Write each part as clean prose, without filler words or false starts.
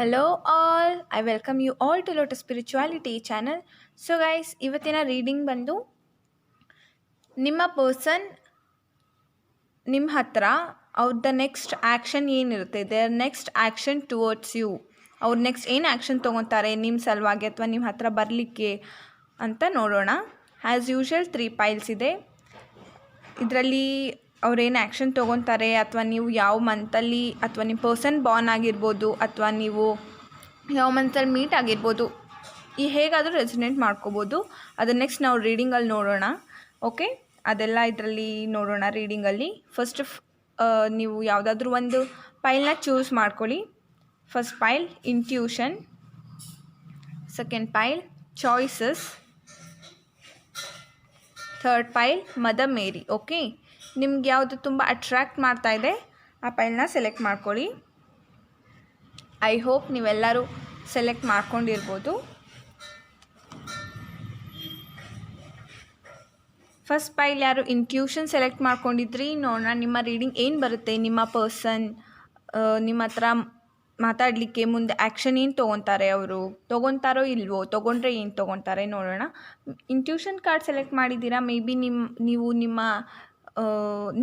Hello all, I welcome you all to Lotus Spirituality channel. So guys, ಇವತ್ತಿನ reading ಬಂದು ನಿಮ್ಮ person ನಿಮ್ಮ ಹತ್ರ ಅವ್ರದ್ದು ನೆಕ್ಸ್ಟ್ ಆ್ಯಕ್ಷನ್ ಏನಿರುತ್ತೆ, their next action towards you. ಅವ್ರು ನೆಕ್ಸ್ಟ್ ಏನು ಆ್ಯಕ್ಷನ್ ತೊಗೊತಾರೆ ನಿಮ್ಮ ಸಲುವಾಗಿ ಅಥವಾ ನಿಮ್ಮ ಹತ್ರ ಬರಲಿಕ್ಕೆ ಅಂತ ನೋಡೋಣ. ಆ್ಯಸ್ ಯೂಶ್ವಲ್ 3 ಪೈಲ್ಸ್ ಇದೆ. ಇದರಲ್ಲಿ ಅವ್ರೇನು ಆ್ಯಕ್ಷನ್ ತೊಗೊತಾರೆ ಅಥವಾ ನೀವು ಯಾವ ಮಂತಲ್ಲಿ ಅಥವಾ ನಿಮ್ಮ ಪರ್ಸನ್ ಬಾರ್ನ್ ಆಗಿರ್ಬೋದು ಅಥವಾ ನೀವು ಯಾವ ಮಂತಲ್ಲಿ ಮೀಟ್ ಆಗಿರ್ಬೋದು, ಈ ಹೇಗಾದರೂ ರೆಸನೇಟ್ ಮಾಡ್ಕೋಬೋದು. ಅದನ್ನು ನೆಕ್ಸ್ಟ್ ನಾವು ರೀಡಿಂಗಲ್ಲಿ ನೋಡೋಣ. ಓಕೆ, ಅದೆಲ್ಲ ಇದರಲ್ಲಿ ನೋಡೋಣ ರೀಡಿಂಗಲ್ಲಿ. ಫಸ್ಟ್ ನೀವು ಯಾವುದಾದ್ರೂ ಒಂದು ಪೈಲ್ನ ಚೂಸ್ ಮಾಡ್ಕೊಳ್ಳಿ. First pile intuition, second pile choices, third pile mother Mary. Okay, ನಿಮ್ಗೆ ಯಾವುದು ತುಂಬ ಅಟ್ರ್ಯಾಕ್ಟ್ ಮಾಡ್ತಾ ಇದೆ ಆ ಪೈಲ್ನ ಸೆಲೆಕ್ಟ್ ಮಾಡ್ಕೊಳ್ಳಿ. ಐ ಹೋಪ್ ನೀವೆಲ್ಲರೂ ಸೆಲೆಕ್ಟ್ ಮಾಡ್ಕೊಂಡಿರ್ಬೋದು. ಫಸ್ಟ್ ಪೈಲ್ ಯಾರು ಇಂಟ್ಯೂಷನ್ ಸೆಲೆಕ್ಟ್ ಮಾಡ್ಕೊಂಡಿದ್ರಿ, ನೋಡೋಣ ನಿಮ್ಮ ರೀಡಿಂಗ್ ಏನು ಬರುತ್ತೆ. ನಿಮ್ಮ ಪರ್ಸನ್ ನಿಮ್ಮ ಹತ್ರ ಮಾತಾಡಲಿಕ್ಕೆ ಮುಂದೆ ಆ್ಯಕ್ಷನ್ ಏನು ತೊಗೊತಾರೆ, ಅವರು ತೊಗೊತಾರೋ ಇಲ್ವೋ, ತೊಗೊಂಡ್ರೆ ಏನು ತೊಗೊತಾರೆ ನೋಡೋಣ. ಇಂಟ್ಯೂಷನ್ ಕಾರ್ಡ್ ಸೆಲೆಕ್ಟ್ ಮಾಡಿದ್ದೀರಾ. ಮೇ ಬಿ ನೀವು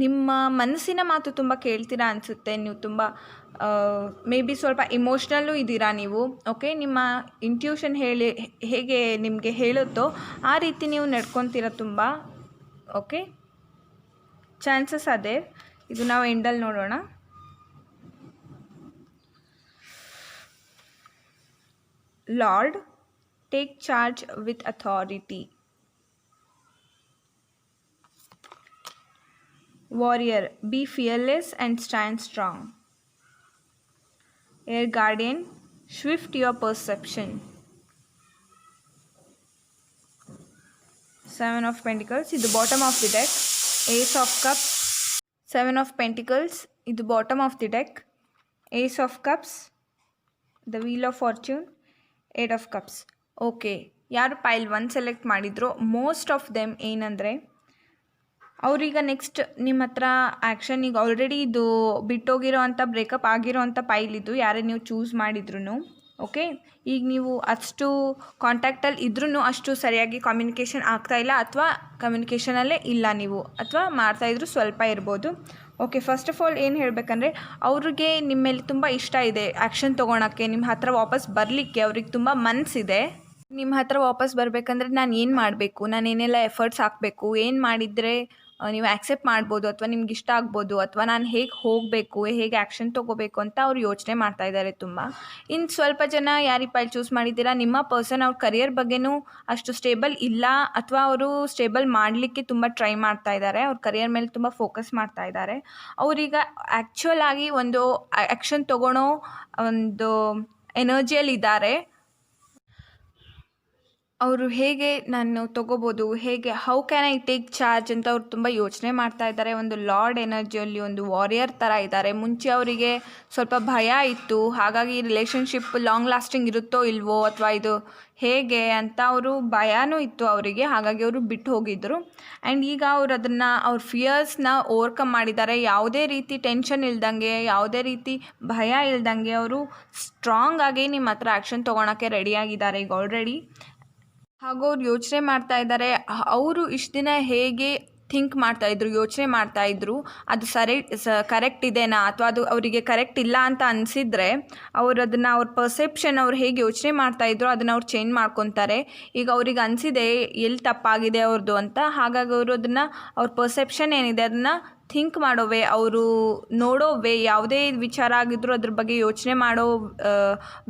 ನಿಮ್ಮ ಮನಸ್ಸಿನ ಮಾತು ತುಂಬ ಕೇಳ್ತೀರಾ ಅನಿಸುತ್ತೆ. ನೀವು ತುಂಬ ಮೇ ಬಿ ಸ್ವಲ್ಪ ಇಮೋಷ್ನಲ್ಲೂ ಇದ್ದೀರಾ ನೀವು. ಓಕೆ, ನಿಮ್ಮ ಇಂಟ್ಯೂಷನ್ ಹೇಗೆ ನಿಮಗೆ ಹೇಳುತ್ತೋ ಆ ರೀತಿ ನೀವು ನಡ್ಕೊತೀರ ತುಂಬ. ಓಕೆ, ಚಾನ್ಸಸ್ ಅದೇ. ಇದು ನಾವು ಎಂಡಲ್ಲಿ ನೋಡೋಣ. Lord, take charge with authority. Warrior, be fearless and stand strong. Air Guardian, shift your perception. Seven of Pentacles, ಇದು bottom of the deck. Ace of Cups, Seven of Pentacles, ಇದು bottom of the deck. Ace of Cups, the Wheel of Fortune, Eight of Cups. Okay, ಯಾರು ಪೈಲ್ 1 select ಮಾಡಿದ್ರು, most of them ಏನಂದರೆ ಅವ್ರೀಗ next ನಿಮ್ಮ ಹತ್ರ action, ಈಗ already ಇದು ಬಿಟ್ಟೋಗಿರೋ ಅಂಥ breakup ಆಗಿರೋ ಅಂಥ ಪೈಲ್ ಇದು, ಯಾರೇ ನೀವು ಚೂಸ್ ಮಾಡಿದ್ರು. ಓಕೆ, ಈಗ ನೀವು ಅಷ್ಟು ಕಾಂಟ್ಯಾಕ್ಟಲ್ಲಿ ಇದ್ರೂ ಅಷ್ಟು ಸರಿಯಾಗಿ ಕಮ್ಯುನಿಕೇಷನ್ ಆಗ್ತಾಯಿಲ್ಲ ಅಥವಾ ಕಮ್ಯುನಿಕೇಷನಲ್ಲೇ ಇಲ್ಲ ನೀವು, ಅಥವಾ ಮಾಡ್ತಾಯಿದ್ರು ಸ್ವಲ್ಪ ಇರ್ಬೋದು. ಓಕೆ, ಫಸ್ಟ್ ಆಫ್ ಆಲ್ ಏನು ಹೇಳಬೇಕಂದ್ರೆ ಅವ್ರಿಗೆ ನಿಮ್ಮ ಮೇಲೆ ತುಂಬ ಇಷ್ಟ ಇದೆ ಆ್ಯಕ್ಷನ್ ತೊಗೊಳಕ್ಕೆ, ನಿಮ್ಮ ಹತ್ರ ವಾಪಸ್ ಬರಲಿಕ್ಕೆ ಅವ್ರಿಗೆ ತುಂಬ ಮನಸ್ಸಿದೆ. ನಿಮ್ಮ ಹತ್ರ ವಾಪಸ್ ಬರಬೇಕಂದ್ರೆ ನಾನು ಏನು ಮಾಡಬೇಕು, ನಾನು ಏನೆಲ್ಲ ಎಫರ್ಟ್ಸ್ ಹಾಕಬೇಕು, ಏನು ಮಾಡಿದರೆ ನೀವು ಆ್ಯಕ್ಸೆಪ್ಟ್ ಮಾಡ್ಬೋದು ಅಥವಾ ನಿಮ್ಗೆ ಇಷ್ಟ ಆಗ್ಬೋದು, ಅಥವಾ ನಾನು ಹೇಗೆ ಹೋಗಬೇಕು, ಹೇಗೆ ಆ್ಯಕ್ಷನ್ ತೊಗೋಬೇಕು ಅಂತ ಅವ್ರು ಯೋಚನೆ ಮಾಡ್ತಾಯಿದ್ದಾರೆ ತುಂಬ. ಇನ್ನು ಸ್ವಲ್ಪ ಜನ ಯಾರು ಈ ಪೈಲ್ ಚೂಸ್ ಮಾಡಿದ್ದೀರಾ, ನಿಮ್ಮ ಪರ್ಸನ್ ಅವ್ರ ಕರಿಯರ್ ಬಗ್ಗೆನೂ ಅಷ್ಟು ಸ್ಟೇಬಲ್ ಇಲ್ಲ ಅಥವಾ ಅವರು ಸ್ಟೇಬಲ್ ಮಾಡಲಿಕ್ಕೆ ತುಂಬ ಟ್ರೈ ಮಾಡ್ತಾ ಇದ್ದಾರೆ, ಅವ್ರ ಕರಿಯರ್ ಮೇಲೆ ತುಂಬ ಫೋಕಸ್ ಮಾಡ್ತಾ ಇದ್ದಾರೆ. ಅವರೀಗ ಆ್ಯಕ್ಚುಯಲ್ ಆಗಿ ಒಂದು ಆ್ಯಕ್ಷನ್ ತೊಗೊಳೋ ಒಂದು ಎನರ್ಜಿಯಲ್ಲಿದ್ದಾರೆ. ಅವರು ಹೇಗೆ ನಾನು ತೊಗೋಬೋದು, ಹೇಗೆ how can I take charge ಅಂತ ಅವ್ರು ತುಂಬ ಯೋಚನೆ ಮಾಡ್ತಾ ಇದ್ದಾರೆ. ಒಂದು ಲಾರ್ಡ್ ಎನರ್ಜಿಯಲ್ಲಿ ಒಂದು ವಾರಿಯರ್ ಥರ ಇದ್ದಾರೆ. ಮುಂಚೆ ಅವರಿಗೆ ಸ್ವಲ್ಪ ಭಯ ಇತ್ತು, ಹಾಗಾಗಿ ರಿಲೇಷನ್ಶಿಪ್ ಲಾಂಗ್ ಲಾಸ್ಟಿಂಗ್ ಇರುತ್ತೋ ಇಲ್ವೋ ಅಥವಾ ಇದು ಹೇಗೆ ಅಂತ ಅವರು ಭಯನೂ ಇತ್ತು ಅವರಿಗೆ, ಹಾಗಾಗಿ ಅವರು ಬಿಟ್ಟು ಹೋಗಿದ್ದರು. ಆ್ಯಂಡ್ ಈಗ ಅವ್ರು ಅದನ್ನು ಅವ್ರ ಫಿಯರ್ಸ್ನ ಓವರ್ಕಮ್ ಮಾಡಿದ್ದಾರೆ. ಯಾವುದೇ ರೀತಿ ಟೆನ್ಷನ್ ಇಲ್ದಂಗೆ, ಯಾವುದೇ ರೀತಿ ಭಯ ಇಲ್ದಂಗೆ ಅವರು ಸ್ಟ್ರಾಂಗ್ ಆಗಿ ನಿಮ್ಮ ಹತ್ರ ಆ್ಯಕ್ಷನ್ ತೊಗೊಳಕ್ಕೆ ರೆಡಿಯಾಗಿದ್ದಾರೆ ಈಗ ಆಲ್ರೆಡಿ. ಹಾಗೂ ಅವ್ರು ಯೋಚನೆ ಮಾಡ್ತಾ ಇದ್ದಾರೆ, ಅವರು ಇಷ್ಟು ದಿನ ಹೇಗೆ ಥಿಂಕ್ ಮಾಡ್ತಾಯಿದ್ರು, ಯೋಚನೆ ಮಾಡ್ತಾಯಿದ್ರು, ಅದು ಕರೆಕ್ಟ್ ಇದೆನಾ ಅಥವಾ ಅದು ಅವರಿಗೆ ಕರೆಕ್ಟ್ ಇಲ್ಲ ಅಂತ ಅನಿಸಿದರೆ ಅವ್ರು ಅದನ್ನು ಅವ್ರ ಪರ್ಸೆಪ್ಷನ್ ಅವ್ರು ಹೇಗೆ ಯೋಚನೆ ಮಾಡ್ತಾಯಿದ್ರು ಅದನ್ನು ಅವ್ರು ಚೇಂಜ್ ಮಾಡ್ಕೊತಾರೆ. ಈಗ ಅವ್ರಿಗೆ ಅನಿಸಿದೆ ಎಲ್ಲಿ ತಪ್ಪಾಗಿದೆ ಅವ್ರದ್ದು ಅಂತ, ಹಾಗಾಗಿ ಅವರು ಅದನ್ನು ಅವ್ರ ಪರ್ಸೆಪ್ಷನ್ ಏನಿದೆ ಅದನ್ನು ಥಿಂಕ್ ಮಾಡೋ ವೇ, ಅವರು ನೋಡೋ ವೇ, ಯಾವುದೇ ವಿಚಾರ ಆಗಿದ್ದರೂ ಅದ್ರ ಬಗ್ಗೆ ಯೋಚನೆ ಮಾಡೋ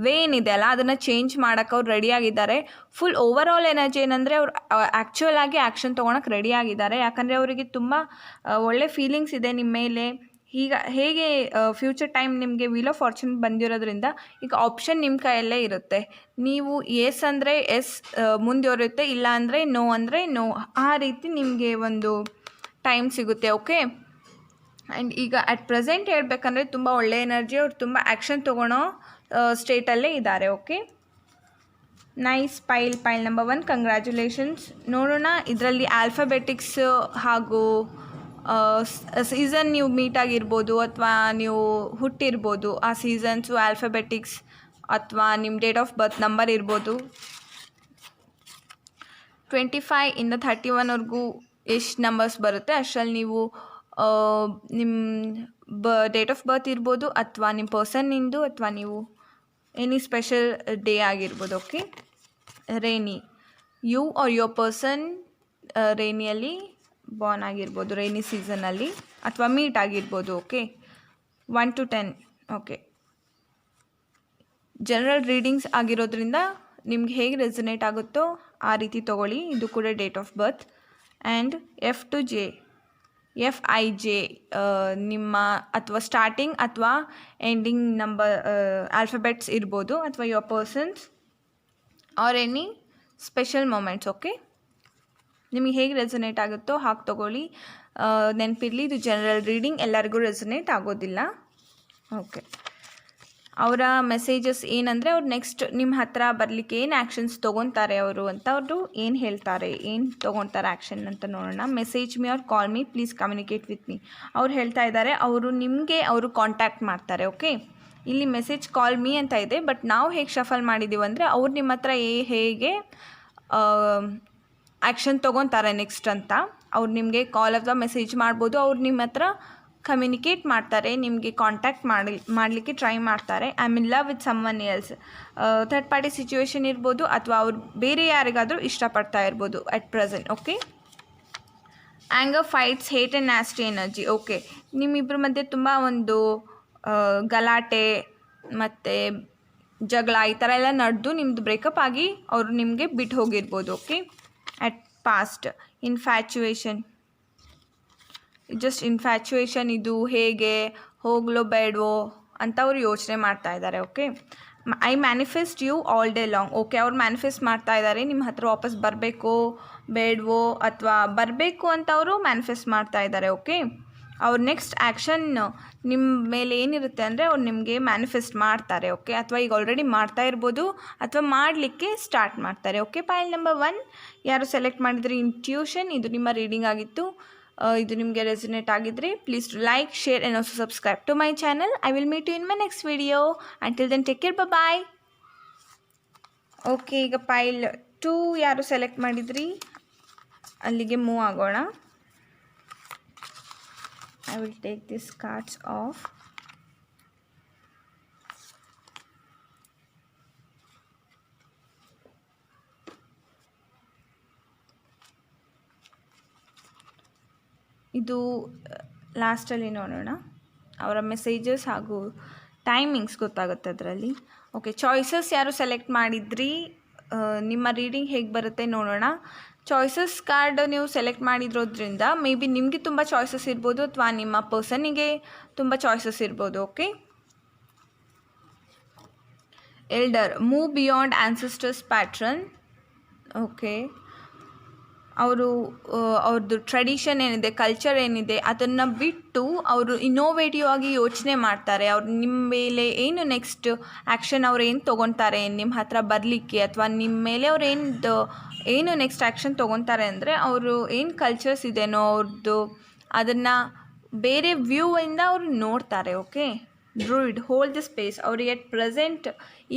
ವೇ ಏನಿದೆ ಅಲ್ಲ ಅದನ್ನು ಚೇಂಜ್ ಮಾಡೋಕ್ಕೆ ಅವ್ರು ರೆಡಿಯಾಗಿದ್ದಾರೆ. ಫುಲ್ ಓವರ್ ಆಲ್ ಎನರ್ಜಿ ಏನಂದರೆ ಅವ್ರು ಆ್ಯಕ್ಚುಯಲ್ ಆಗಿ ಆ್ಯಕ್ಷನ್ ತೊಗೊಳಕ್ಕೆ ರೆಡಿಯಾಗಿದ್ದಾರೆ. ಯಾಕಂದರೆ ಅವರಿಗೆ ತುಂಬ ಒಳ್ಳೆ ಫೀಲಿಂಗ್ಸ್ ಇದೆ ನಿಮ್ಮ ಮೇಲೆ. ಈಗ ಹೇಗೆ ಫ್ಯೂಚರ್ ಟೈಮ್ ನಿಮಗೆ ವೀಲ್ ಆಫ್ ಫಾರ್ಚೂನ್ ಬಂದಿರೋದ್ರಿಂದ ಈಗ ಆಪ್ಷನ್ ನಿಮ್ಮ ಕೈಯಲ್ಲೇ ಇರುತ್ತೆ. ನೀವು ಎಸ್ ಅಂದರೆ ಎಸ್ ಮುಂದುವರಿಯುತ್ತೆ, ಇಲ್ಲ ಅಂದರೆ ನೋ ಅಂದರೆ ನೋ, ಆ ರೀತಿ ನಿಮಗೆ ಒಂದು ಟೈಮ್ ಸಿಗುತ್ತೆ. ಓಕೆ, ಆ್ಯಂಡ್ ಈಗ ಅಟ್ ಪ್ರೆಸೆಂಟ್ ಹೇಳ್ಬೇಕಂದ್ರೆ ತುಂಬ ಒಳ್ಳೆ ಎನರ್ಜಿ, ಅವ್ರು ತುಂಬ ಆ್ಯಕ್ಷನ್ ತೊಗೊಳೋ ಸ್ಟೇಟಲ್ಲೇ ಇದ್ದಾರೆ. Okay, nice ಪೈಲ್ number 1, congratulations. ನೋಡೋಣ ಇದರಲ್ಲಿ ಆಲ್ಫಾಬೆಟಿಕ್ಸ್ ಹಾಗೂ ಸೀಸನ್ ನೀವು ಮೀಟ್ ಆಗಿರ್ಬೋದು ಅಥವಾ ನೀವು ಹುಟ್ಟಿರ್ಬೋದು, ಆ ಸೀಸನ್ಸು ಆಲ್ಫಾಬೆಟಿಕ್ಸ್ ಅಥವಾ ನಿಮ್ಮ ಡೇಟ್ ಆಫ್ ಬರ್ತ್ ನಂಬರ್ ಇರ್ಬೋದು. 25 ಇಂದ 31ವರೆಗೂ ಎಷ್ಟು ನಂಬರ್ಸ್ ಬರುತ್ತೆ ಅಷ್ಟರಲ್ಲಿ ನೀವು ನಿಮ್ಮ ಡೇಟ್ ಆಫ್ ಬರ್ತ್ ಇರ್ಬೋದು ಅಥವಾ ನಿಮ್ಮ ಪರ್ಸನ್ನಿಂದು ಅಥವಾ ನೀವು ಎನಿ ಸ್ಪೆಷಲ್ ಡೇ ಆಗಿರ್ಬೋದು. Okay, rainy, you are your person ರೇನಿಯಲ್ಲಿ ಬಾರ್ನ್ ಆಗಿರ್ಬೋದು, ರೇನಿ ಸೀಸನಲ್ಲಿ ಅಥವಾ ಮೀಟ್ ಆಗಿರ್ಬೋದು. Okay, 1 to 10. Okay, general readings ಆಗಿರೋದ್ರಿಂದ ನಿಮ್ಗೆ ಹೇಗೆ ರೆಸನೇಟ್ ಆಗುತ್ತೋ ಆ ರೀತಿ ತೊಗೊಳ್ಳಿ. ಇದು ಕೂಡ date of birth. And F to J, FIJ ನಿಮ್ಮ ಅಥವಾ ಸ್ಟಾರ್ಟಿಂಗ್ ಅಥವಾ ಎಂಡಿಂಗ್ ನಂಬರ್ ಆಲ್ಫಾಬೆಟ್ಸ್ ಇರ್ಬೋದು ಅಥವಾ your persons R any special moments. Okay, ನಿಮಗೆ ಹೇಗೆ ರೆಸನೇಟ್ ಆಗುತ್ತೋ ಹಾಗೆ ತೊಗೊಳ್ಳಿ. ನೆನಪಿರಲಿ, ಇದು ಜನರಲ್ ರೀಡಿಂಗ್, ಎಲ್ಲರಿಗೂ ರೆಸನೇಟ್ ಆಗೋದಿಲ್ಲ. ಓಕೆ, ಅವರ ಮೆಸೇಜಸ್ ಏನಂದರೆ ಅವ್ರು ನೆಕ್ಸ್ಟ್ ನಿಮ್ಮ ಹತ್ರ ಬರಲಿಕ್ಕೆ ಏನು ಆ್ಯಕ್ಷನ್ಸ್ ತೊಗೊತಾರೆ ಅವರು ಅಂತ, ಅವರು ಏನು ಹೇಳ್ತಾರೆ, ಏನು ತೊಗೊತಾರೆ ಆ್ಯಕ್ಷನ್ ಅಂತ ನೋಡೋಣ. Message me or call me, please communicate with me. ಅವ್ರು ಹೇಳ್ತಾ ಇದ್ದಾರೆ ಅವರು ಕಾಂಟ್ಯಾಕ್ಟ್ ಮಾಡ್ತಾರೆ. ಓಕೆ, ಇಲ್ಲಿ ಮೆಸೇಜ್ ಕಾಲ್ ಮೀ ಅಂತ ಇದೆ, ಬಟ್ ನಾವು ಹೇಗೆ ಶಫಲ್ ಮಾಡಿದ್ದೀವಿ ಅಂದರೆ ಅವ್ರು ನಿಮ್ಮ ಹತ್ರ ಹೇಗೆ ಆ್ಯಕ್ಷನ್ ತೊಗೊತಾರೆ ನೆಕ್ಸ್ಟ್ ಅಂತ. ಅವ್ರು ನಿಮಗೆ ಕಾಲ್ ಅಥವಾ ಮೆಸೇಜ್ ಮಾಡ್ಬೋದು, ಅವ್ರು ನಿಮ್ಮ ಹತ್ರ ಕಮ್ಯುನಿಕೇಟ್ ಮಾಡ್ತಾರೆ, ನಿಮಗೆ ಕಾಂಟ್ಯಾಕ್ಟ್ ಮಾಡಲಿಕ್ಕೆ ಟ್ರೈ ಮಾಡ್ತಾರೆ. I am in love with someone else, third party situation ಇರ್ಬೋದು ಅಥವಾ ಅವ್ರು ಬೇರೆ ಯಾರಿಗಾದರೂ ಇಷ್ಟಪಡ್ತಾ ಇರ್ಬೋದು at present. Okay, anger, fights, hate and nasty energy. Okay, ನಿಮ್ಮಿಬ್ಬರ ಮಧ್ಯೆ ತುಂಬ ಒಂದು ಗಲಾಟೆ ಮತ್ತು ಜಗಳ ಈ ಥರ ಎಲ್ಲ ನಡೆದು ನಿಮ್ಮದು ಬ್ರೇಕಪ್ ಆಗಿ ಅವರು ನಿಮಗೆ ಬಿಟ್ಟು ಹೋಗಿರ್ಬೋದು. Okay, at past. Infatuation, just infatuation, ಇದು ಹೇಗೆ ಹೋಗ್ಲೋ ಬೇಡವೋ ಅಂತ ಅವ್ರು ಯೋಚನೆ ಮಾಡ್ತಾ ಇದ್ದಾರೆ. Okay, I manifest you all day long. Okay, ಅವ್ರು ಮ್ಯಾನಿಫೆಸ್ಟ್ ಮಾಡ್ತಾ ಇದ್ದಾರೆ ನಿಮ್ಮ ಹತ್ರ ವಾಪಸ್ ಬರಬೇಕೋ ಬೇಡವೋ ಅಥವಾ ಬರಬೇಕು ಅಂತ ಅವರು ಮ್ಯಾನಿಫೆಸ್ಟ್ ಮಾಡ್ತಾ ಇದ್ದಾರೆ. ಓಕೆ, ಅವ್ರ ನೆಕ್ಸ್ಟ್ ಆ್ಯಕ್ಷನ್ ನಿಮ್ಮ ಮೇಲೆ ಏನಿರುತ್ತೆ ಅಂದರೆ ಅವ್ರು ನಿಮಗೆ ಮ್ಯಾನಿಫೆಸ್ಟ್ ಮಾಡ್ತಾರೆ. ಓಕೆ, ಅಥವಾ ಈಗ ಆಲ್ರೆಡಿ ಮಾಡ್ತಾ ಇರ್ಬೋದು ಅಥವಾ ಮಾಡಲಿಕ್ಕೆ ಸ್ಟಾರ್ಟ್ ಮಾಡ್ತಾರೆ. ಓಕೆ, ಪೈಲ್ ನಂಬರ್ 1 ಯಾರು ಸೆಲೆಕ್ಟ್ ಮಾಡಿದ್ರಿ ಇಂಟ್ಯೂಷನ್, ಇದು ನಿಮ್ಮ ರೀಡಿಂಗ್ ಆಗಿತ್ತು. ಇದು ನಿಮಗೆ ರೆಸನೇಟ್ ಆಗಿದ್ರೆ please like, share and also subscribe to my channel. I will meet you in my next video. Until then take care, bye. Okay, ಈಗ ಪೈಲ್ 2 ಯಾರು ಸೆಲೆಕ್ಟ್ ಮಾಡಿದ್ರಿ ಅಲ್ಲಿಗೆ ಮೂವ್ ಆಗೋಣ. I will take these cards off. ಇದು ಲಾಸ್ಟಲ್ಲಿ ನೋಡೋಣ, ಅವರ messages ಹಾಗೂ ಟೈಮಿಂಗ್ಸ್ ಗೊತ್ತಾಗುತ್ತೆ ಅದರಲ್ಲಿ. ಓಕೆ, ಚಾಯ್ಸಸ್ ಯಾರು ಸೆಲೆಕ್ಟ್ ಮಾಡಿದ್ರಿ ನಿಮ್ಮ ರೀಡಿಂಗ್ ಹೇಗೆ ಬರುತ್ತೆ ನೋಡೋಣ. ಚಾಯ್ಸಸ್ ಕಾರ್ಡ್ ನೀವು ಸೆಲೆಕ್ಟ್ ಮಾಡಿರೋದ್ರಿಂದ ಮೇ ಬಿ ನಿಮಗೆ ತುಂಬ ಚಾಯ್ಸಸ್ ಇರ್ಬೋದು ಅಥವಾ ನಿಮ್ಮ ಪರ್ಸನ್ನಿಗೆ ತುಂಬ ಚಾಯ್ಸಸ್ ಇರ್ಬೋದು. Okay, elder, move beyond ancestors pattern. Okay, ಅವ್ರದ್ದು ಟ್ರೆಡಿಷನ್ ಏನಿದೆ, ಕಲ್ಚರ್ ಏನಿದೆ ಅದನ್ನು ಬಿಟ್ಟು ಅವರು ಇನ್ನೋವೇಟಿವ್ ಆಗಿ ಯೋಚನೆ ಮಾಡ್ತಾರೆ. ಅವ್ರು ನಿಮ್ಮ ಮೇಲೆ ಏನು ನೆಕ್ಸ್ಟ್ ಆ್ಯಕ್ಷನ್ ಅವ್ರು ಏನು ತೊಗೊತಾರೆ ನಿಮ್ಮ ಹತ್ರ ಬರಲಿಕ್ಕೆ ಅಥವಾ ನಿಮ್ಮ ಮೇಲೆ ಅವ್ರು ಏನು ನೆಕ್ಸ್ಟ್ ಆ್ಯಕ್ಷನ್ ತೊಗೊತಾರೆ ಅಂದರೆ ಅವರು ಏನು ಕಲ್ಚರ್ಸ್ ಇದೆನೋ ಅವ್ರದ್ದು ಅದನ್ನು ಬೇರೆ ವ್ಯೂವಿಂದ ಅವರು ನೋಡ್ತಾರೆ. Okay, druid, hold the space. ಅವ್ರಿಗೆ ಎಟ್ ಪ್ರೆಸೆಂಟ್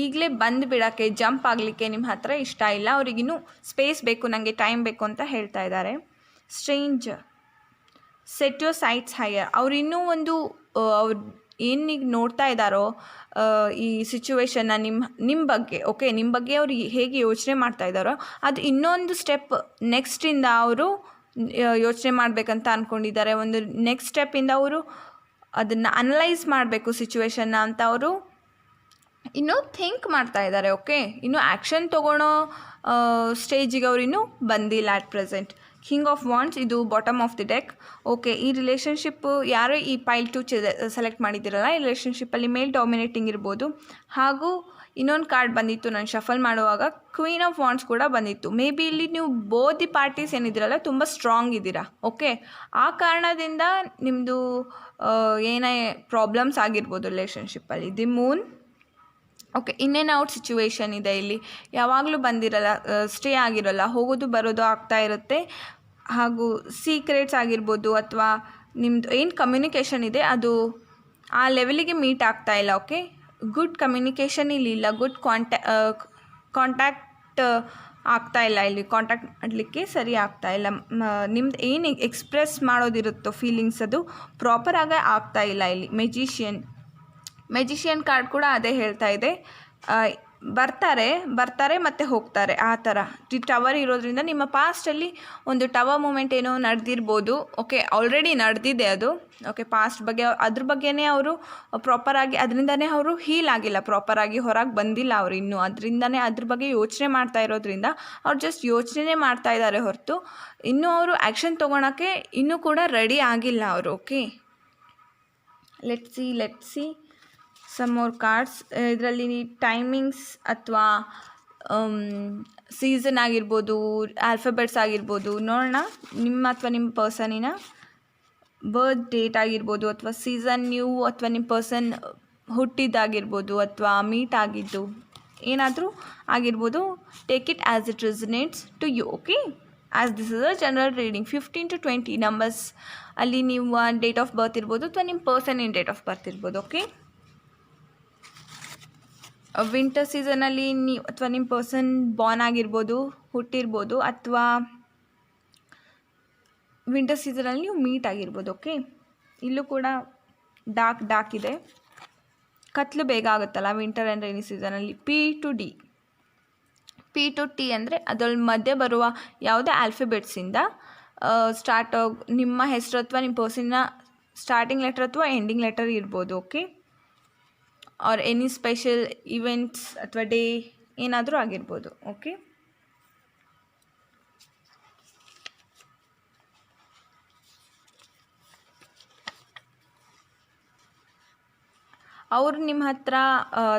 ಈಗಲೇ ಬಂದು ಬಿಡೋಕ್ಕೆ, ಜಂಪ್ ಆಗಲಿಕ್ಕೆ ನಿಮ್ಮ ಹತ್ರ ಇಷ್ಟ ಇಲ್ಲ, ಅವ್ರಿಗಿನ್ನೂ ಸ್ಪೇಸ್ ಬೇಕು, ನನಗೆ ಟೈಮ್ ಬೇಕು ಅಂತ ಹೇಳ್ತಾ ಇದ್ದಾರೆ. Strange, set your sites higher. ಅವ್ರು ಇನ್ನೂ ಒಂದು ಅವ್ರು ಏನೀಗ ನೋಡ್ತಾ ಇದ್ದಾರೋ ಈ ಸಿಚುವೇಶನ್ನ ನಿಮ್ಮ ಬಗ್ಗೆ. ಓಕೆ, ನಿಮ್ಮ ಬಗ್ಗೆ ಅವ್ರು ಹೇಗೆ ಯೋಚನೆ ಮಾಡ್ತಾ ಇದ್ದಾರೋ ಅದು ಇನ್ನೊಂದು ಸ್ಟೆಪ್ ನೆಕ್ಸ್ಟಿಂದ ಅವರು ಯೋಚನೆ ಮಾಡಬೇಕಂತ ಅಂದ್ಕೊಂಡಿದ್ದಾರೆ. ಒಂದು ನೆಕ್ಸ್ಟ್ ಸ್ಟೆಪ್ಪಿಂದ ಅವರು ಅದನ್ನು ಅನಲೈಸ್ ಮಾಡಬೇಕು ಸಿಚುವೇಶನ್ನ ಅಂತ ಅವರು ಇನ್ನೂ ಥಿಂಕ್ ಮಾಡ್ತಾ ಇದ್ದಾರೆ. ಓಕೆ, ಇನ್ನೂ ಆ್ಯಕ್ಷನ್ ತೊಗೊಳೋ ಸ್ಟೇಜಿಗೆ ಅವ್ರು ಇನ್ನೂ ಬಂದಿಲ್ಲ at present. King of wands, ಇದು bottom of the deck. Okay, ಈ ರಿಲೇಷನ್ಶಿಪ್ಪು ಯಾರು ಈ ಪೈಲ್ 2 ಸೆಲೆಕ್ಟ್ ಮಾಡಿದ್ದೀರಲ್ಲ, ಈ ರಿಲೇಷನ್ಶಿಪ್ಪಲ್ಲಿ ಮೇಲ್ ಡಾಮಿನೇಟಿಂಗ್ ಇರ್ಬೋದು. ಹಾಗೂ ಇನ್ನೊಂದು ಕಾರ್ಡ್ ಬಂದಿತ್ತು ನಾನು ಶಫಲ್ ಮಾಡುವಾಗ, ಕ್ವೀನ್ ಆಫ್ ವಾಂಡ್ಸ್ ಕೂಡ ಬಂದಿತ್ತು. ಮೇ ಬಿ ಇಲ್ಲಿ ನೀವು ಬೋತ್ ದಿ ಪಾರ್ಟೀಸ್ ಏನಿದ್ದೀರಲ್ಲ ತುಂಬ ಸ್ಟ್ರಾಂಗ್ ಇದ್ದೀರಾ. ಓಕೆ, ಆ ಕಾರಣದಿಂದ ನಿಮ್ಮದು ಏನೇ ಪ್ರಾಬ್ಲಮ್ಸ್ ಆಗಿರ್ಬೋದು ರಿಲೇಷನ್ಶಿಪ್ಪಲ್ಲಿ. The moon. Okay, in and out situation ಇದೆ ಇಲ್ಲಿ, ಯಾವಾಗಲೂ ಬಂದಿರಲ್ಲ, ಸ್ಟೇ ಆಗಿರೋಲ್ಲ, ಹೋಗೋದು ಬರೋದು ಆಗ್ತಾ ಇರುತ್ತೆ. ಹಾಗೂ ಸೀಕ್ರೆಟ್ಸ್ ಆಗಿರ್ಬೋದು ಅಥವಾ ನಿಮ್ಮದು ಏನು ಕಮ್ಯುನಿಕೇಷನ್ ಇದೆ ಅದು ಆ ಲೆವೆಲಿಗೆ ಮೀಟ್ ಆಗ್ತಾ ಇಲ್ಲ. ಓಕೆ, ಗುಡ್ ಕಮ್ಯುನಿಕೇಷನ್ ಇಲ್ಲಿಲ್ಲ, ಗುಡ್ ಕಾಂಟ್ಯಾಕ್ಟ್ ಆಗ್ತಾ ಇಲ್ಲ, ಇಲ್ಲಿ ಕಾಂಟ್ಯಾಕ್ಟ್ ಮಾಡಲಿಕ್ಕೆ ಸರಿ ಆಗ್ತಾ ಇಲ್ಲ. ನಿಮ್ದು ಏನು ಎಕ್ಸ್ಪ್ರೆಸ್ ಮಾಡೋದಿರುತ್ತೋ ಫೀಲಿಂಗ್ಸ್ ಅದು ಪ್ರಾಪರಾಗಿ ಆಗ್ತಾ ಇಲ್ಲ ಇಲ್ಲಿ. ಮೆಜಿಷಿಯನ್ ಕಾರ್ಡ್ ಕೂಡ ಅದೇ ಹೇಳ್ತಾ ಇದೆ. ಬರ್ತಾರೆ ಮತ್ತು ಹೋಗ್ತಾರೆ, ಆ ಥರ ಟವರ್ ಇರೋದ್ರಿಂದ ನಿಮ್ಮ ಪಾಸ್ಟಲ್ಲಿ ಒಂದು ಟವರ್ ಮೂಮೆಂಟ್ ಏನೋ ನಡೆದಿರ್ಬೋದು. ಓಕೆ, ಆಲ್ರೆಡಿ ನಡೆದಿದೆ ಅದು. ಓಕೆ, ಪಾಸ್ಟ್ ಬಗ್ಗೆ ಅದ್ರ ಬಗ್ಗೆನೇ ಅವರು ಪ್ರಾಪರಾಗಿ ಅದರಿಂದನೇ ಅವರು ಹೀಲ್ ಆಗಿಲ್ಲ, ಪ್ರಾಪರಾಗಿ ಹೊರಗೆ ಬಂದಿಲ್ಲ ಅವರು ಇನ್ನೂ. ಅದರಿಂದನೇ ಅದ್ರ ಬಗ್ಗೆ ಯೋಚನೆ ಮಾಡ್ತಾ ಇರೋದ್ರಿಂದ ಅವ್ರು ಜಸ್ಟ್ ಯೋಚನೆ ಮಾಡ್ತಾ ಇದ್ದಾರೆ ಹೊರತು ಇನ್ನೂ ಅವರು ಆ್ಯಕ್ಷನ್ ತೊಗೊಳಕ್ಕೆ ಇನ್ನೂ ಕೂಡ ರೆಡಿ ಆಗಿಲ್ಲ ಅವರು. Okay, let's see some more cards. ಇದರಲ್ಲಿ ಟೈಮಿಂಗ್ಸ್ ಅಥವಾ ಸೀಸನ್ ಆಗಿರ್ಬೋದು, ಆಲ್ಫಾಬೆಟ್ಸ್ ಆಗಿರ್ಬೋದು, ನೋಡೋಣ ನಿಮ್ಮ ಅಥವಾ ನಿಮ್ಮ ಪರ್ಸನಿನ ಬರ್ತ್ ಡೇಟ್ ಆಗಿರ್ಬೋದು, ಅಥವಾ ಸೀಸನ್ ನ್ಯೂ, ಅಥವಾ ನಿಮ್ಮ ಪರ್ಸನ್ ಹುಟ್ಟಿದ್ದಾಗಿರ್ಬೋದು, ಅಥವಾ ಮೀಟ್ ಆಗಿದ್ದು ಏನಾದರೂ ಆಗಿರ್ಬೋದು. Take it as it resonates to you. Okay, as this is a general reading. 15 to 20 numbers ಅಲ್ಲಿ ನೀವು ಡೇಟ್ ಆಫ್ ಬರ್ತ್ ಇರ್ಬೋದು, ಅಥವಾ ನಿಮ್ಮ ಪರ್ಸನಿನ ಡೇಟ್ ಆಫ್ ಬರ್ತ್ ಇರ್ಬೋದು. ಓಕೆ, ವಿಂಟರ್ ಸೀಸನಲ್ಲಿ ನೀವು ಅಥವಾ ನಿಮ್ಮ ಪರ್ಸನ್ ಬಾರ್ನ್ ಆಗಿರ್ಬೋದು, ಹುಟ್ಟಿರ್ಬೋದು, ಅಥವಾ ವಿಂಟರ್ ಸೀಸನಲ್ಲಿ ನೀವು ಮೀಟ್ ಆಗಿರ್ಬೋದು. ಓಕೆ, ಇಲ್ಲೂ ಕೂಡ ಡಾರ್ಕ್ ಇದೆ, ಕತ್ಲು ಬೇಗ ಆಗುತ್ತಲ್ಲ ವಿಂಟರ್ ಆ್ಯಂಡ್ ರೈನಿ ಸೀಸನಲ್ಲಿ. P to T ಅಂದರೆ ಅದರಲ್ಲಿ ಮಧ್ಯೆ ಬರುವ ಯಾವುದೇ ಆಲ್ಫಾಬೆಟ್ಸಿಂದ ಸ್ಟಾರ್ಟ್ ನಿಮ್ಮ ಹೆಸರು ಅಥವಾ ನಿಮ್ಮ ಪರ್ಸನ್ನ ಸ್ಟಾರ್ಟಿಂಗ್ ಲೆಟರ್ ಅಥವಾ ಎಂಡಿಂಗ್ ಲೆಟರ್ ಇರ್ಬೋದು. Okay, R any special events ಅಥವಾ ಡೇ ಏನಾದರೂ ಆಗಿರ್ಬೋದು. ಓಕೆ, ಅವರು ನಿಮ್ಮ ಹತ್ರ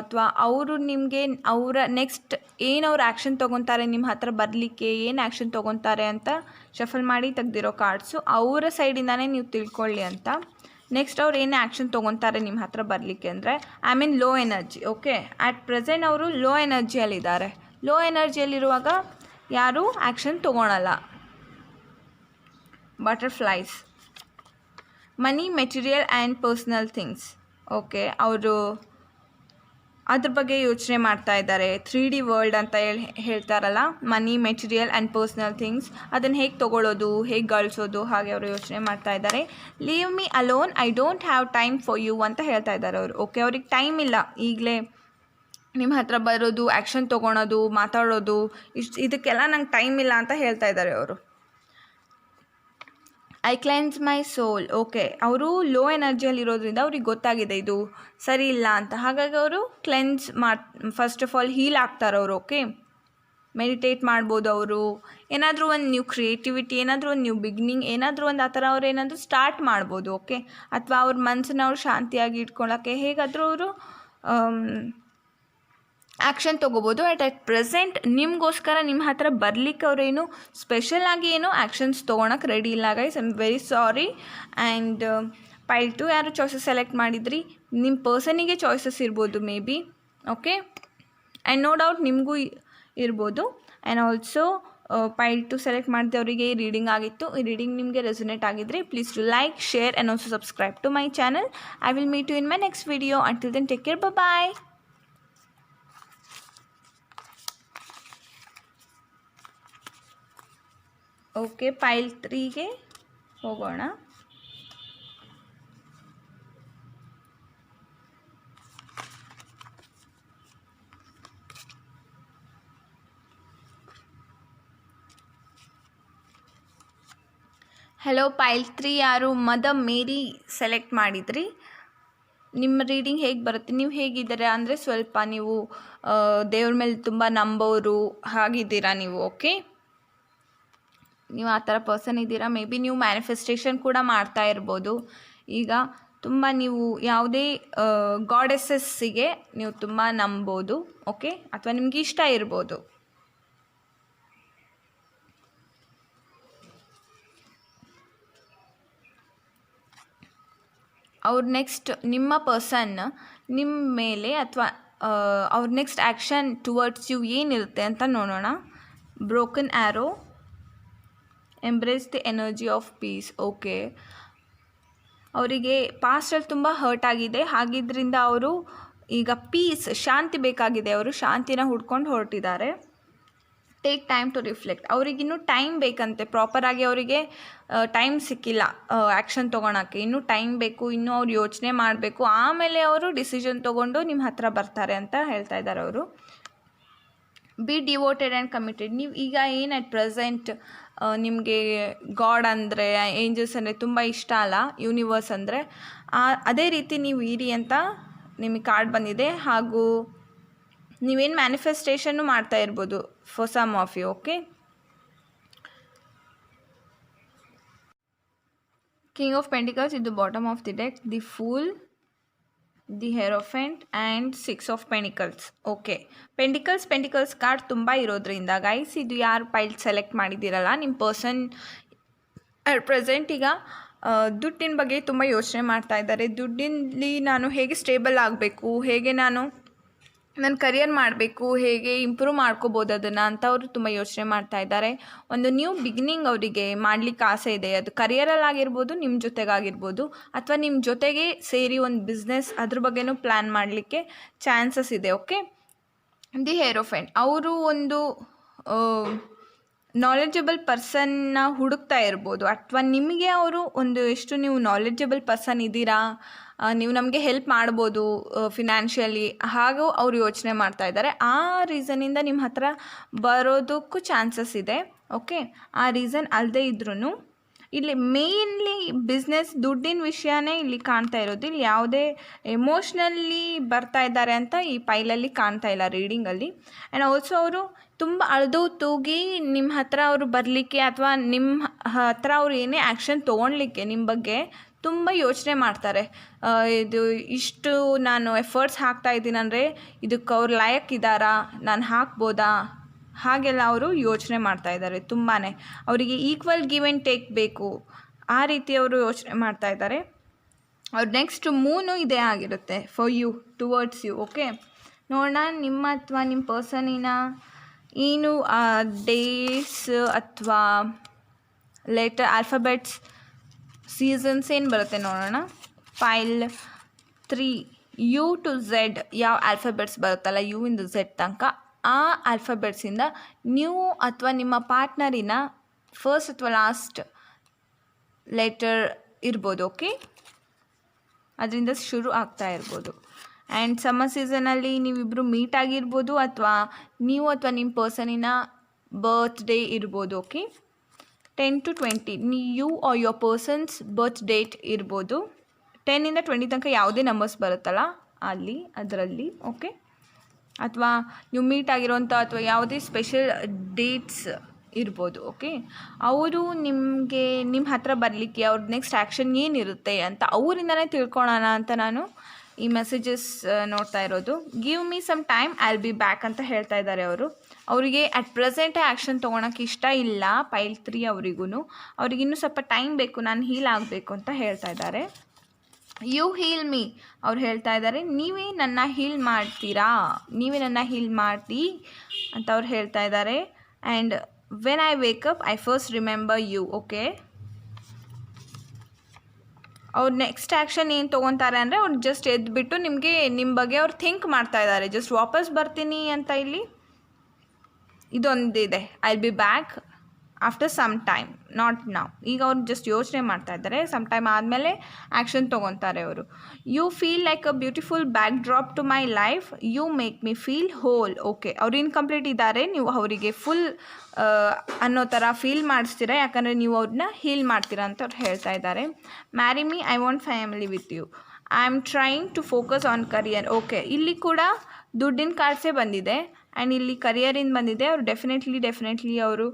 ಅಥವಾ ಅವರು ನಿಮಗೆ ಅವರ ನೆಕ್ಸ್ಟ್ ಏನು ಅವ್ರು ಆ್ಯಕ್ಷನ್ ತೊಗೊತಾರೆ ನಿಮ್ಮ ಹತ್ರ ಬರಲಿಕ್ಕೆ, ಏನು ಆ್ಯಕ್ಷನ್ ತೊಗೊತಾರೆ ಅಂತ ಶಫಲ್ ಮಾಡಿ ತೆಗ್ದಿರೋ ಕಾರ್ಡ್ಸು ಅವರ ಸೈಡಿಂದಾನೇ ನೀವು ತಿಳ್ಕೊಳ್ಳಿ ಅಂತ. ನೆಕ್ಸ್ಟ್ ಅವ್ರು ಏನು ಆ್ಯಕ್ಷನ್ ತೊಗೊತಾರೆ ನಿಮ್ಮ ಹತ್ರ ಬರಲಿಕ್ಕೆ ಅಂದರೆ low energy. Okay, at present ಅವರು ಲೋ ಎನರ್ಜಿಯಲ್ಲಿದ್ದಾರೆ. ಲೋ ಎನರ್ಜಿಯಲ್ಲಿರುವಾಗ ಯಾರೂ ಆ್ಯಕ್ಷನ್ ತೊಗೊಳಲ್ಲ. Butterflies, money, material and personal things. Okay, ಅವರು ಅದ್ರ ಬಗ್ಗೆ ಯೋಚನೆ ಮಾಡ್ತಾ ಇದ್ದಾರೆ. 3D ವರ್ಲ್ಡ್ ಅಂತ ಹೇಳ್ತಾರಲ್ಲ, ಮನಿ, ಮೆಟೀರಿಯಲ್ ಆ್ಯಂಡ್ ಪರ್ಸ್ನಲ್ ಥಿಂಗ್ಸ್, ಅದನ್ನು ಹೇಗೆ ತೊಗೊಳ್ಳೋದು, ಹೇಗೆ ಗಳಿಸೋದು, ಹಾಗೆ ಅವರು ಯೋಚನೆ ಮಾಡ್ತಾ ಇದ್ದಾರೆ. Leave me alone, I don't have time for you ಅಂತ ಹೇಳ್ತಾ ಇದ್ದಾರೆ ಅವರು. ಓಕೆ, ಅವ್ರಿಗೆ ಟೈಮ್ ಇಲ್ಲ ಈಗಲೇ ನಿಮ್ಮ ಹತ್ರ ಬರೋದು, ಆ್ಯಕ್ಷನ್ ತೊಗೊಳೋದು, ಮಾತಾಡೋದು, ಇದಕ್ಕೆಲ್ಲ ನಂಗೆ ಟೈಮ್ ಇಲ್ಲ ಅಂತ ಹೇಳ್ತಾ ಇದ್ದಾರೆ ಅವರು. I cleanse my soul. Okay, ಅವರು ಲೋ ಎನರ್ಜಿಯಲ್ಲಿರೋದ್ರಿಂದ ಅವ್ರಿಗೆ ಗೊತ್ತಾಗಿದೆ ಇದು ಸರಿ ಇಲ್ಲ ಅಂತ. ಹಾಗಾಗಿ ಅವರು ಫಸ್ಟ್ ಆಫ್ ಆಲ್ ಹೀಲ್ ಆಗ್ತಾರೆ ಅವರು. ಓಕೆ, ಮೆಡಿಟೇಟ್ ಮಾಡ್ಬೋದು ಅವರು. ಏನಾದರೂ ಒಂದು ನ್ಯೂ ಕ್ರಿಯೇಟಿವಿಟಿ, ಏನಾದರೂ ಒಂದು ನ್ಯೂ ಬಿಗಿನಿಂಗ್, ಏನಾದರೂ ಒಂದು ಆ ಥರ ಅವ್ರು ಏನಾದರೂ ಸ್ಟಾರ್ಟ್ ಮಾಡ್ಬೋದು. ಓಕೆ, ಅಥವಾ ಅವ್ರ ಮನಸ್ಸನ್ನ ಅವ್ರು ಶಾಂತಿಯಾಗಿ ಇಟ್ಕೊಳ್ಳೋಕ್ಕೆ ಹೇಗಾದರೂ ಅವರು ಆ್ಯಕ್ಷನ್ ತೊಗೋಬೋದು. ಅಟ್ ಪ್ರೆಸೆಂಟ್ ನಿಮಗೋಸ್ಕರ ನಿಮ್ಮ ಹತ್ರ ಬರಲಿಕ್ಕೆ ಅವರೇನು ಸ್ಪೆಷಲಾಗಿ ಏನೋ ಆ್ಯಕ್ಷನ್ಸ್ ತೊಗೊಳಕ್ಕೆ ರೆಡಿ ಇಲ್ಲ guys. I am very sorry. And pile 2 ಯಾರು ಚಾಯ್ಸಸ್ ಸೆಲೆಕ್ಟ್ ಮಾಡಿದ್ರಿ, ನಿಮ್ಮ ಪರ್ಸನಿಗೆ ಚಾಯ್ಸಸ್ ಇರ್ಬೋದು maybe. Okay, and no doubt ನಿಮಗೂ ಇರ್ಬೋದು. ಆ್ಯಂಡ್ ಆಲ್ಸೋ ಪೈಲ್ 2 ಸೆಲೆಕ್ಟ್ ಮಾಡಿದವರಿಗೆ ಈ ರೀಡಿಂಗ್ ಆಗಿತ್ತು. ಈ ರೀಡಿಂಗ್ ನಿಮಗೆ ರೆಸೊನೇಟ್ ಆಗಿದ್ರೆ please to like, share and also subscribe to my channel. I will meet you in my next video. Until then take care, bye. Okay, pile 3ಗೆ ಹೋಗೋಣ. Hello, ಪೈಲ್ 3 ಯಾರು mother ಮೇರಿ select ಮಾಡಿದ್ರಿ. ನಿಮ್ಮ reading ಹೇಗೆ ಬರುತ್ತೆ, ನೀವು ಹೇಗಿದ್ದೀರಾ ಅಂದರೆ ಸ್ವಲ್ಪ ನೀವು ದೇವ್ರ ಮೇಲೆ ತುಂಬ ನಂಬೋರು ಹಾಗಿದ್ದೀರಾ ನೀವು. ಓಕೆ, ನೀವು ಆ ಥರ ಪರ್ಸನ್ ಇದ್ದೀರಾ. ಮೇ ಬಿ ನೀವು ಮ್ಯಾನಿಫೆಸ್ಟೇಷನ್ ಕೂಡ ಮಾಡ್ತಾ ಇರ್ಬೋದು. ಈಗ ತುಂಬ ನೀವು ಯಾವುದೇ ಗಾಡೆಸಸ್ಸಿಗೆ ನೀವು ತುಂಬ ನಂಬೋದು. ಓಕೆ, ಅಥವಾ ನಿಮ್ಗೆ ಇಷ್ಟ ಇರ್ಬೋದು. ಅವ್ರ ನೆಕ್ಸ್ಟ್ ನಿಮ್ಮ ಪರ್ಸನ್ ನಿಮ್ಮ ಮೇಲೆ ಅಥವಾ ಅವ್ರ ನೆಕ್ಸ್ಟ್ ಆ್ಯಕ್ಷನ್ ಟುವರ್ಡ್ಸ್ ಯು ಏನಿರುತ್ತೆ ಅಂತ ನೋಡೋಣ. Broken arrow, embrace the energy of piece. Okay, ಅವರಿಗೆ ಪಾಸ್ಟಲ್ಲಿ ತುಂಬ ಹರ್ಟ್ ಆಗಿದೆ. ಹಾಗಿದ್ದರಿಂದ ಅವರು ಈಗ ಪೀಸ್, ಶಾಂತಿ ಬೇಕಾಗಿದೆ, ಅವರು ಶಾಂತಿನ ಹುಡ್ಕೊಂಡು ಹೊರಟಿದ್ದಾರೆ. ಟೇಕ್ ಟೈಮ್ ಟು ರಿಫ್ಲೆಕ್ಟ್, ಅವ್ರಿಗಿನ್ನೂ ಟೈಮ್ ಬೇಕಂತೆ, ಪ್ರಾಪರಾಗಿ ಅವರಿಗೆ ಟೈಮ್ ಸಿಕ್ಕಿಲ್ಲ ಆ್ಯಕ್ಷನ್ ತೊಗೊಳಕ್ಕೆ, ಇನ್ನೂ ಟೈಮ್ ಬೇಕು, ಇನ್ನೂ ಅವ್ರು ಯೋಚನೆ ಮಾಡಬೇಕು, ಆಮೇಲೆ ಅವರು ಡಿಸಿಷನ್ ತೊಗೊಂಡು ನಿಮ್ಮ ಹತ್ರ ಬರ್ತಾರೆ ಅಂತ ಹೇಳ್ತಾ ಇದ್ದಾರೆ ಅವರು. ಬಿ ಡಿವೋಟೆಡ್ ಆ್ಯಂಡ್ ಕಮಿಟೆಡ್, ನೀವು ಈಗ ಏನು ಅಟ್ ಪ್ರೆಸೆಂಟ್ ನಿಮಗೆ ಗಾಡ್ ಅಂದರೆ, ಏಂಜಲ್ಸ್ ಅಂದರೆ ತುಂಬ ಇಷ್ಟ ಅಲ್ಲ, ಯೂನಿವರ್ಸ್ ಅಂದರೆ, ಅದೇ ರೀತಿ ನೀವು ಇರಿ ಅಂತ ನಿಮಗೆ ಕಾರ್ಡ್ ಬಂದಿದೆ. ಹಾಗೂ ನೀವೇನು ಮ್ಯಾನಿಫೆಸ್ಟೇಷನ್ನು ಮಾಡ್ತಾ ಇರ್ಬೋದು for some of you. Okay, king of pentacles ಇದು bottom of the deck, the fool, the hierophant and 6 of pentacles. Okay, pentacles card ತುಂಬ ಇರೋದ್ರಿಂದ ಗೈಸ್, ಇದು ಯಾರು ಪೈಲ್ ಸೆಲೆಕ್ಟ್ ಮಾಡಿದ್ದೀರಲ್ಲ, ನಿಮ್ಮ ಪರ್ಸನ್ ಅಟ್ ಪ್ರೆಸೆಂಟ್ ಈಗ ದುಡ್ಡಿನ ಬಗ್ಗೆ ತುಂಬ ಯೋಚನೆ ಮಾಡ್ತಾ ಇದ್ದಾರೆ. ದುಡ್ಡಿನಲ್ಲಿ ನಾನು ಹೇಗೆ ಸ್ಟೇಬಲ್ ಆಗಬೇಕು, ಹೇಗೆ ನನ್ನ ಕರಿಯರ್ ಮಾಡಬೇಕು, ಹೇಗೆ ಇಂಪ್ರೂವ್ ಮಾಡ್ಕೋಬೋದು ಅದನ್ನು ಅಂತ ಅವರು ತುಂಬ ಯೋಚನೆ ಮಾಡ್ತಾ ಇದ್ದಾರೆ. ಒಂದು ನ್ಯೂ ಬಿಗಿನಿಂಗ್ ಅವರಿಗೆ ಮಾಡಲಿಕ್ಕೆ ಆಸೆ ಇದೆ, ಅದು ಕರಿಯರಲ್ಲಾಗಿರ್ಬೋದು, ನಿಮ್ಮ ಜೊತೆಗಾಗಿರ್ಬೋದು, ಅಥವಾ ನಿಮ್ಮ ಜೊತೆಗೆ ಸೇರಿ ಒಂದು ಬಿಸ್ನೆಸ್ ಅದ್ರ ಬಗ್ಗೆನೂ ಪ್ಲ್ಯಾನ್ ಮಾಡಲಿಕ್ಕೆ ಚಾನ್ಸಸ್ ಇದೆ. ಓಕೆ, ದಿ ಹೇರೋಫೆಂಟ್ ಅವರು ಒಂದು ನಾಲೆಡ್ಜಬಲ್ ಪರ್ಸನ್ನ ಹುಡುಕ್ತಾ ಇರ್ಬೋದು, ಅಥವಾ ನಿಮಗೆ ಅವರು ಒಂದು ಎಷ್ಟು ನೀವು ನಾಲೆಡ್ಜಬಲ್ ಪರ್ಸನ್ ಇದ್ದೀರಾ, ನೀವು ನಮಗೆ ಹೆಲ್ಪ್ ಮಾಡ್ಬೋದು ಫಿನಾನ್ಷಿಯಲಿ, ಹಾಗೂ ಅವರು ಯೋಚನೆ ಮಾಡ್ತಾ ಇದ್ದಾರೆ. ಆ ರೀಸನಿಂದ ನಿಮ್ಮ ಹತ್ರ ಬರೋದಕ್ಕೂ ಚಾನ್ಸಸ್ ಇದೆ. ಓಕೆ, ಆ ರೀಸನ್ ಅಲ್ಲದೆ ಇದ್ರೂ ಇಲ್ಲಿ ಮೇಯ್ನ್ಲಿ ಬಿಸ್ನೆಸ್, ದುಡ್ಡಿನ ವಿಷಯನೇ ಇಲ್ಲಿ ಕಾಣ್ತಾ ಇರೋದು. ಇಲ್ಲಿ ಯಾವುದೇ ಎಮೋಷ್ನಲ್ಲಿ ಬರ್ತಾ ಇದ್ದಾರೆ ಅಂತ ಈ ಪೈಲಲ್ಲಿ ಕಾಣ್ತಾ ಇಲ್ಲ ರೀಡಿಂಗಲ್ಲಿ. ಆ್ಯಂಡ್ ಆಲ್ಸೋ ಅವರು ತುಂಬ ಅಳ್ದು ತೂಗಿ ನಿಮ್ಮ ಹತ್ರ ಅವರು ಬರಲಿಕ್ಕೆ, ಅಥವಾ ನಿಮ್ಮ ಹತ್ರ ಅವರು ಏನೇ ಆ್ಯಕ್ಷನ್ ತೊಗೊಳ್ಲಿಕ್ಕೆ ನಿಮ್ಮ ಬಗ್ಗೆ ತುಂಬ ಯೋಚನೆ ಮಾಡ್ತಾರೆ. ಇದು ಇಷ್ಟು ನಾನು ಎಫರ್ಟ್ಸ್ ಹಾಕ್ತಾ ಇದ್ದೀನಂದರೆ ಇದಕ್ಕೆ ಅವ್ರು ಲಾಯಕ್ಕಿದ್ದಾರಾ, ನಾನು ಹಾಕ್ಬೋದಾ, ಹಾಗೆಲ್ಲ ಅವರು ಯೋಚನೆ ಮಾಡ್ತಾ ಇದ್ದಾರೆ ತುಂಬಾ. ಅವರಿಗೆ ಈಕ್ವಲ್ ಗಿವ್ ಆ್ಯಂಡ್ ಟೇಕ್ ಬೇಕು, ಆ ರೀತಿ ಅವರು ಯೋಚನೆ ಮಾಡ್ತಾ ಇದ್ದಾರೆ. ಅವ್ರ ನೆಕ್ಸ್ಟ್ ಮೂನು ಇದೇ ಆಗಿರುತ್ತೆ for you, towards you. Okay, ನೋಡೋಣ ನಿಮ್ಮ ಅಥವಾ ನಿಮ್ಮ ಪರ್ಸನಿನ ಏನು ಡೇಸ್ ಅಥವಾ ಲೆಟರ್ ಆಲ್ಫಾಬೆಟ್ಸ್ ಸೀಸನ್ಸ್ ಏನು ಬರುತ್ತೆ ನೋಡೋಣ. ಫೈಲ್ 3 ಯು ಟು ಝೆಡ್ ಯಾವ ಆಲ್ಫಾಬೆಟ್ಸ್ ಬರುತ್ತಲ್ಲ, ಯು ಇಂದ ಝೆಡ್ ತನಕ, ಆ ಆಲ್ಫಾಬೆಟ್ಸಿಂದ ನೀವು ಅಥವಾ ನಿಮ್ಮ ಪಾರ್ಟ್ನರಿನ ಫಸ್ಟ್ ಅಥವಾ ಲಾಸ್ಟ್ ಲೆಟರ್ ಇರ್ಬೋದು. ಓಕೆ, ಅದರಿಂದ ಶುರು ಆಗ್ತಾ ಇರ್ಬೋದು. ಆ್ಯಂಡ್ ಸಮ್ಮರ್ ಸೀಸನಲ್ಲಿ ನೀವಿಬ್ಬರು ಮೀಟ್ ಆಗಿರ್ಬೋದು, ಅಥವಾ ನೀವು ಅಥವಾ ನಿಮ್ಮ ಪರ್ಸನಿನ ಬರ್ತ್ಡೇ ಇರ್ಬೋದು. Okay, 10 to 20 you are your person's birth date ಇರ್ಬೋದು. 10 ಇಂದ 20 ತನಕ ಯಾವುದೇ ನಂಬರ್ಸ್ ಬರುತ್ತಲ್ಲ ಅಲ್ಲಿ, ಅದರಲ್ಲಿ. ಓಕೆ, ಅಥವಾ ನೀವು ಮೀಟ್ ಆಗಿರೋಂಥ ಅಥವಾ ಯಾವುದೇ ಸ್ಪೆಷಲ್ ಡೇಟ್ಸ್ ಇರ್ಬೋದು. ಓಕೆ, ಅವರು ನಿಮಗೆ ನಿಮ್ಮ ಹತ್ರ ಬರಲಿಕ್ಕೆ ಅವ್ರದ್ದು ನೆಕ್ಸ್ಟ್ ಆ್ಯಕ್ಷನ್ ಏನಿರುತ್ತೆ ಅಂತ ಅವರಿಂದನೇ ತಿಳ್ಕೊಳ್ಳೋಣ ಅಂತ ನಾನು ಈ ಮೆಸೇಜಸ್ ನೋಡ್ತಾ ಇರೋದು. Give me some time, I will be back ಅಂತ ಹೇಳ್ತಾ ಇದ್ದಾರೆ ಅವರು. ಅವರಿಗೆ ಅಟ್ ಪ್ರೆಸೆಂಟೇ ಆ್ಯಕ್ಷನ್ ತೊಗೊಳಕ್ಕೆ ಇಷ್ಟ ಇಲ್ಲ ಪೈಲ್ 3 ಅವ್ರಿಗಿನ್ನೂ ಸ್ವಲ್ಪ ಟೈಮ್ ಬೇಕು, ನಾನು ಹೀಲ್ ಆಗಬೇಕು ಅಂತ ಹೇಳ್ತಾ ಇದ್ದಾರೆ. ಯು ಹೀಲ್ ಮೀ, ಅವ್ರು ಹೇಳ್ತಾ ಇದ್ದಾರೆ ನೀವೇ ನನ್ನ ಹೀಲ್ ಮಾಡ್ತೀರಾ, ನೀವೇ ನನ್ನ ಹೀಲ್ ಮಾಡಿ ಅಂತ ಅವ್ರು ಹೇಳ್ತಾ ಇದ್ದಾರೆ. And when I wake up I first remember you. Okay, ಅವ್ರು ನೆಕ್ಸ್ಟ್ ಆ್ಯಕ್ಷನ್ ಏನು ತೊಗೊತಾರೆ ಅಂದರೆ, ಅವ್ರು ಜಸ್ಟ್ ಎದ್ದುಬಿಟ್ಟು ನಿಮ್ಮ ಬಗ್ಗೆ ಅವ್ರು ಥಿಂಕ್ ಮಾಡ್ತಾ ಇದ್ದಾರೆ. ಜಸ್ಟ್ ವಾಪಸ್ ಬರ್ತೀನಿ ಅಂತ ಇಲ್ಲಿ ಇದೊಂದಿದೆ, I will be back after some time, not now. ಈಗ ಅವ್ರು ಜಸ್ಟ್ ಯೋಚನೆ ಮಾಡ್ತಾ ಇದ್ದಾರೆ, ಸಮ್ ಟೈಮ್ ಆದಮೇಲೆ ಆ್ಯಕ್ಷನ್ ತೊಗೊತಾರೆ ಅವರು. You feel like a beautiful backdrop to my life, you make me feel whole. Okay, ಅವ್ರು ಇನ್ಕಂಪ್ಲೀಟ್ ಇದ್ದಾರೆ, ನೀವು ಅವರಿಗೆ ಫುಲ್ ಅನ್ನೋ ಥರ ಫೀಲ್ ಮಾಡಿಸ್ತೀರಾ, ಯಾಕಂದರೆ ನೀವು ಅವ್ರನ್ನ ಹೀಲ್ ಮಾಡ್ತೀರಾ ಅಂತ ಅವ್ರು ಹೇಳ್ತಾ ಇದ್ದಾರೆ. Marry me, I want family with you, I am trying to focus on career. Okay, ಇಲ್ಲಿ ಕೂಡ ದುಡ್ಡಿನ ಕಾರ್ಡ್ಸೇ ಬಂದಿದೆ ಆ್ಯಂಡ್ ಇಲ್ಲಿ ಕರಿಯರಿಂದ ಬಂದಿದೆ. ಅವರು ಡೆಫಿನೆಟ್ಲಿ ಅವರು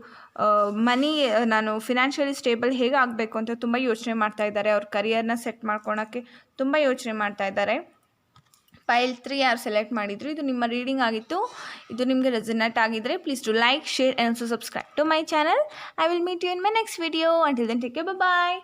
ಮನಿ, ನಾನು ಫಿನಾನ್ಷಿಯಲಿ ಸ್ಟೇಬಲ್ ಹೇಗೆ ಆಗಬೇಕು ಅಂತ ತುಂಬ ಯೋಚನೆ ಮಾಡ್ತಾ ಇದ್ದಾರೆ. ಅವ್ರ ಕರಿಯರ್ನ ಸೆಟ್ ಮಾಡ್ಕೊಳಕ್ಕೆ ತುಂಬ ಯೋಚನೆ ಮಾಡ್ತಾ ಇದ್ದಾರೆ. ಫೈಲ್ 3 ಯಾರು ಸೆಲೆಕ್ಟ್ ಮಾಡಿದ್ರು, ಇದು ನಿಮ್ಮ ರೀಡಿಂಗ್ ಆಗಿತ್ತು. ಇದು ನಿಮಗೆ ರೆಸನೇಟ್ ಆಗಿದ್ದರೆ please to like, share and also subscribe to my channel. I will meet you in my next video. Until then take care, bye.